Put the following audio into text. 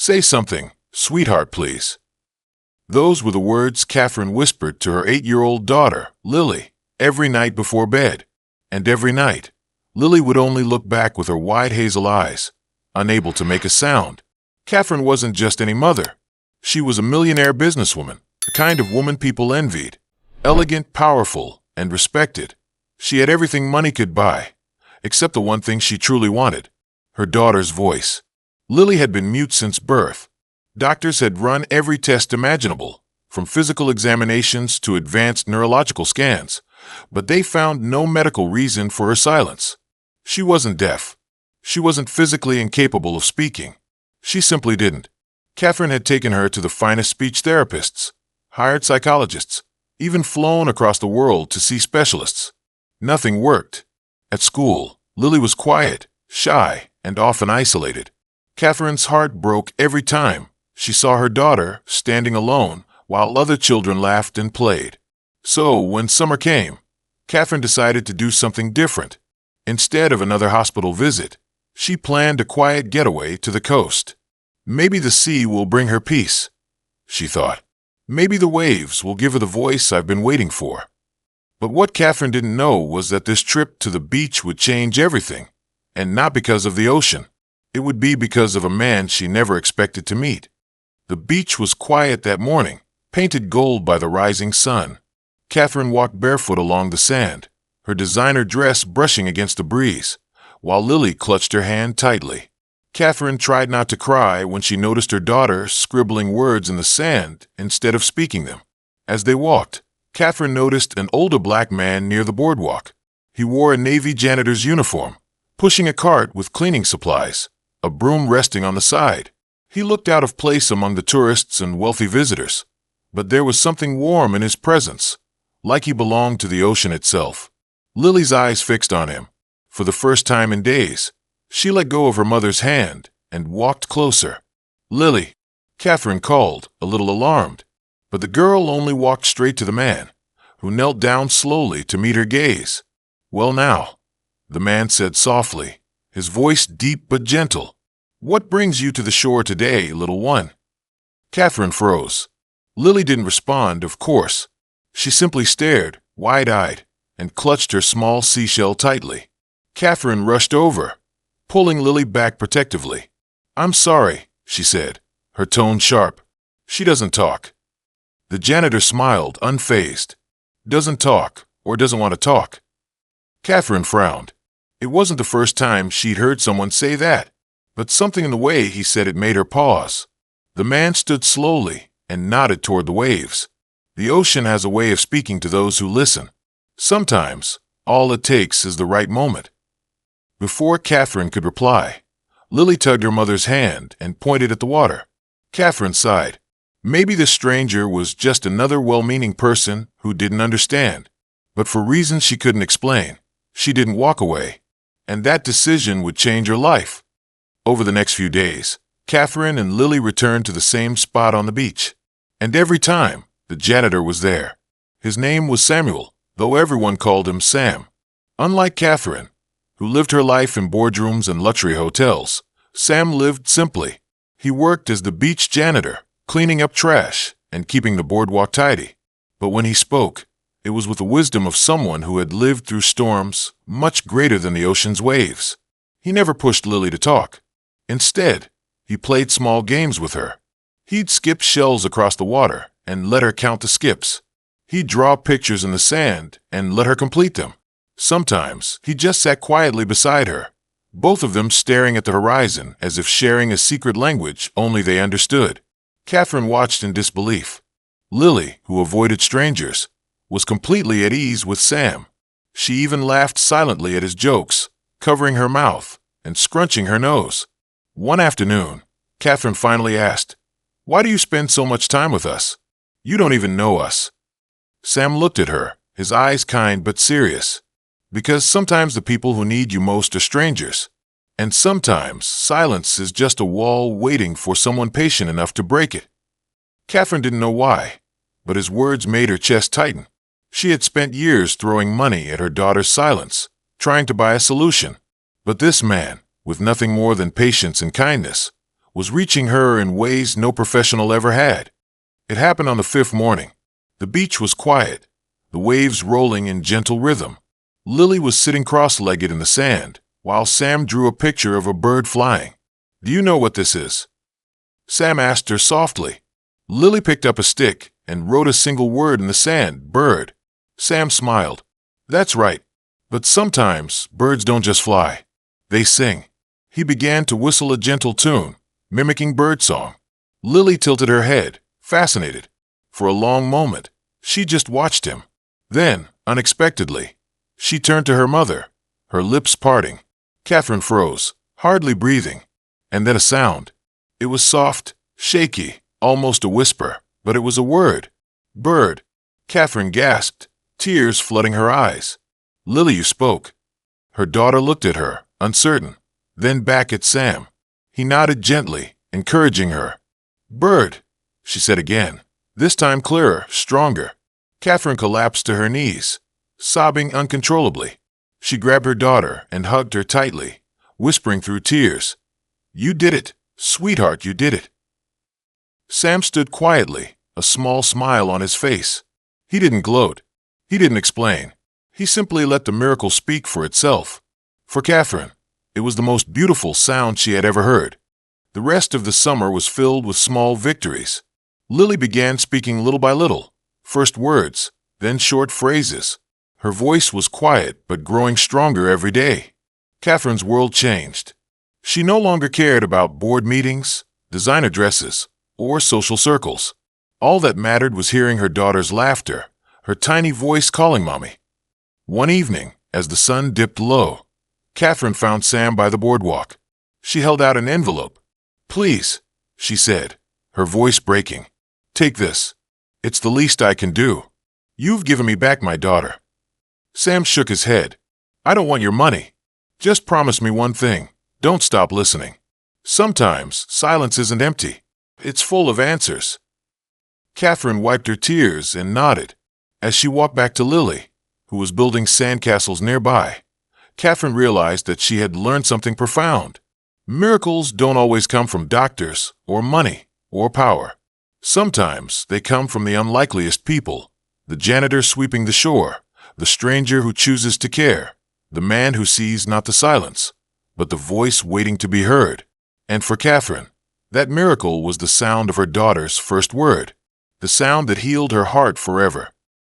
Say something, sweetheart, please. Those were the words Catherine whispered to her 8-year-old daughter, Lily, every night before bed. And every night, Lily would only look back with her wide hazel eyes, unable to make a sound. Catherine wasn't just any mother. She was a millionaire businesswoman, the kind of woman people envied. Elegant, powerful, and respected. She had everything money could buy, except the one thing she truly wanted, her daughter's voice. Lily had been mute since birth. Doctors had run every test imaginable, from physical examinations to advanced neurological scans, but they found no medical reason for her silence. She wasn't deaf. She wasn't physically incapable of speaking. She simply didn't. Catherine had taken her to the finest speech therapists, hired psychologists, even flown across the world to see specialists. Nothing worked. At school, Lily was quiet, shy, and often isolated. Catherine's heart broke every time she saw her daughter standing alone while other children laughed and played. So, when summer came, Catherine decided to do something different. Instead of another hospital visit, she planned a quiet getaway to the coast. Maybe the sea will bring her peace, she thought. Maybe the waves will give her the voice I've been waiting for. But what Catherine didn't know was that this trip to the beach would change everything, and not because of the ocean. It would be because of a man she never expected to meet. The beach was quiet that morning, painted gold by the rising sun. Catherine walked barefoot along the sand, her designer dress brushing against the breeze, while Lily clutched her hand tightly. Catherine tried not to cry when she noticed her daughter scribbling words in the sand instead of speaking them. As they walked, Catherine noticed an older black man near the boardwalk. He wore a Navy janitor's uniform, pushing a cart with cleaning supplies, a broom resting on the side. He looked out of place among the tourists and wealthy visitors, but there was something warm in his presence, like he belonged to the ocean itself. Lily's eyes fixed on him. For the first time in days, she let go of her mother's hand and walked closer. "Lily," Catherine called, a little alarmed, but the girl only walked straight to the man, who knelt down slowly to meet her gaze. "Well now," the man said softly, his voice deep but gentle. "What brings you to the shore today, little one?" Catherine froze. Lily didn't respond, of course. She simply stared, wide-eyed, and clutched her small seashell tightly. Catherine rushed over, pulling Lily back protectively. "I'm sorry," she said, her tone sharp. "She doesn't talk." The janitor smiled, unfazed. "Doesn't talk, or doesn't want to talk?" Catherine frowned. It wasn't the first time she'd heard someone say that, but something in the way he said it made her pause. The man stood slowly and nodded toward the waves. The ocean has a way of speaking to those who listen. Sometimes, all it takes is the right moment. Before Catherine could reply, Lily tugged her mother's hand and pointed at the water. Catherine sighed. Maybe the stranger was just another well-meaning person who didn't understand. But for reasons she couldn't explain, she didn't walk away. And that decision would change her life. Over the next few days, Catherine and Lily returned to the same spot on the beach. And every time, the janitor was there. His name was Samuel, though everyone called him Sam. Unlike Catherine, who lived her life in boardrooms and luxury hotels, Sam lived simply. He worked as the beach janitor, cleaning up trash and keeping the boardwalk tidy. But when he spoke, it was with the wisdom of someone who had lived through storms much greater than the ocean's waves. He never pushed Lily to talk. Instead, he played small games with her. He'd skip shells across the water and let her count the skips. He'd draw pictures in the sand and let her complete them. Sometimes, he just sat quietly beside her, both of them staring at the horizon as if sharing a secret language only they understood. Catherine watched in disbelief. Lily, who avoided strangers, was completely at ease with Sam. She even laughed silently at his jokes, covering her mouth and scrunching her nose. One afternoon, Catherine finally asked, "Why do you spend so much time with us? You don't even know us." Sam looked at her, his eyes kind but serious. "Because sometimes the people who need you most are strangers. And sometimes silence is just a wall waiting for someone patient enough to break it." Catherine didn't know why, but his words made her chest tighten. She had spent years throwing money at her daughter's silence, trying to buy a solution. But this man, with nothing more than patience and kindness, was reaching her in ways no professional ever had. It happened on the fifth morning. The beach was quiet, the waves rolling in gentle rhythm. Lily was sitting cross-legged in the sand, while Sam drew a picture of a bird flying. "Do you know what this is?" Sam asked her softly. Lily picked up a stick and wrote a single word in the sand, "bird." Sam smiled. "That's right. But sometimes birds don't just fly. They sing." He began to whistle a gentle tune, mimicking birdsong. Lily tilted her head, fascinated. For a long moment, she just watched him. Then, unexpectedly, she turned to her mother, her lips parting. Catherine froze, hardly breathing. And then a sound. It was soft, shaky, almost a whisper, but it was a word. "Bird." Catherine gasped, tears flooding her eyes. "Lily, you spoke." Her daughter looked at her, uncertain, then back at Sam. He nodded gently, encouraging her. "Bird," she said again, this time clearer, stronger. Catherine collapsed to her knees, sobbing uncontrollably. She grabbed her daughter and hugged her tightly, whispering through tears, "You did it, sweetheart, you did it." Sam stood quietly, a small smile on his face. He didn't gloat. He didn't explain. He simply let the miracle speak for itself. For Catherine, it was the most beautiful sound she had ever heard. The rest of the summer was filled with small victories. Lily began speaking little by little, first words, then short phrases. Her voice was quiet but growing stronger every day. Catherine's world changed. She no longer cared about board meetings, designer dresses, or social circles. All that mattered was hearing her daughter's laughter, her tiny voice calling Mommy. One evening, as the sun dipped low, Catherine found Sam by the boardwalk. She held out an envelope. "Please," she said, her voice breaking. "Take this. It's the least I can do. You've given me back my daughter." Sam shook his head. "I don't want your money. Just promise me one thing. Don't stop listening. Sometimes silence isn't empty. It's full of answers." Catherine wiped her tears and nodded. As she walked back to Lily, who was building sandcastles nearby, Catherine realized that she had learned something profound. Miracles don't always come from doctors, or money, or power. Sometimes they come from the unlikeliest people: the janitor sweeping the shore, the stranger who chooses to care, the man who sees not the silence, but the voice waiting to be heard. And for Catherine, that miracle was the sound of her daughter's first word, the sound that healed her heart forever.